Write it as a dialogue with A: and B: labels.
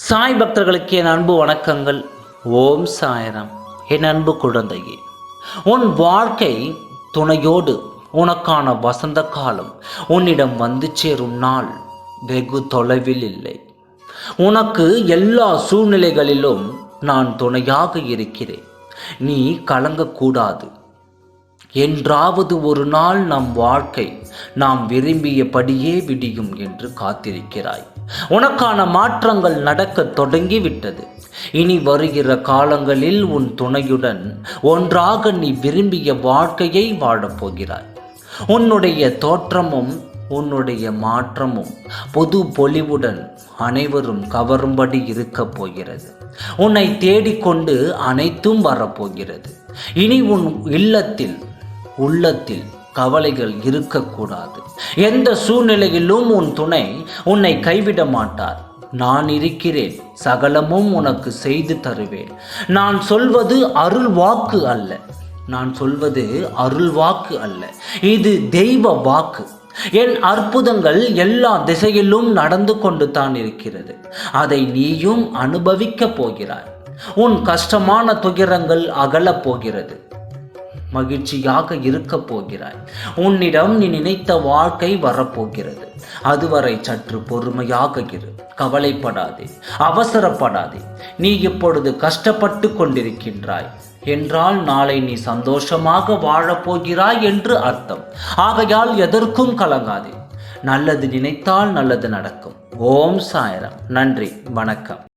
A: சாய் பக்தர்களுக்கு என் அன்பு வணக்கங்கள். ஓம் சாய்ராம். என் அன்பு குழந்தையே, உன் வாழ்க்கை துணையோடு உனக்கான வசந்த காலம் உன்னிடம் வந்து சேரும் நாள் வெகு தொலைவில் இல்லை. உனக்கு எல்லா சூழ்நிலைகளிலும் நான் துணையாக இருக்கிறேன். நீ கலங்கக்கூடாது. என்றாவது ஒரு நாள் நம் வாழ்க்கை நாம் விரும்பியபடியே விடியும் என்று காத்திருக்கிறாய். உனக்கான மாற்றங்கள் நடக்க தொடங்கிவிட்டது. இனி வருகிற காலங்களில் உன் துணையுடன் ஒன்றாக நீ விரும்பிய வாழ்க்கையை வாழப்போகிறாய். உன்னுடைய தோற்றமும் உன்னுடைய மாற்றமும் பொது பொலிவுடன் அனைவரும் கவரும்படி இருக்கப் போகிறது. உன்னை தேடிக்கொண்டு அனைத்தும் வரப்போகிறது. இனி உன் உள்ளத்தில் கவலைகள் இருக்கக்கூடாது. எந்த சூழ்நிலையிலும் உன் துணை உன்னை கைவிட மாட்டார். நான் இருக்கிறேன், சகலமும் உனக்கு செய்து தருவேன். நான் சொல்வது அருள் வாக்கு அல்ல, இது தெய்வ வாக்கு. என் அற்புதங்கள் எல்லா திசையிலும் நடந்து கொண்டு தான் இருக்கிறது. அதை நீயும் அனுபவிக்கப் போகிறாய். உன் கஷ்டமான துயரங்கள் அகலப் போகிறது. மகிழ்ச்சியாக இருக்கப் போகிறாய். உன்னிடம் நீ நினைத்த வாழ்க்கை வரப்போகிறது. அதுவரை சற்று பொறுமையாக இரு. கவலைப்படாதே, அவசரப்படாதே. நீ இப்பொழுது கஷ்டப்பட்டு கொண்டிருக்கின்றாய் என்றால் நாளை நீ சந்தோஷமாக வாழப்போகிறாய் என்று அர்த்தம். ஆகையால் எதற்கும் கலங்காதே. நல்லது நினைத்தால் நல்லது நடக்கும். ஓம் சாய்ராம். நன்றி, வணக்கம்.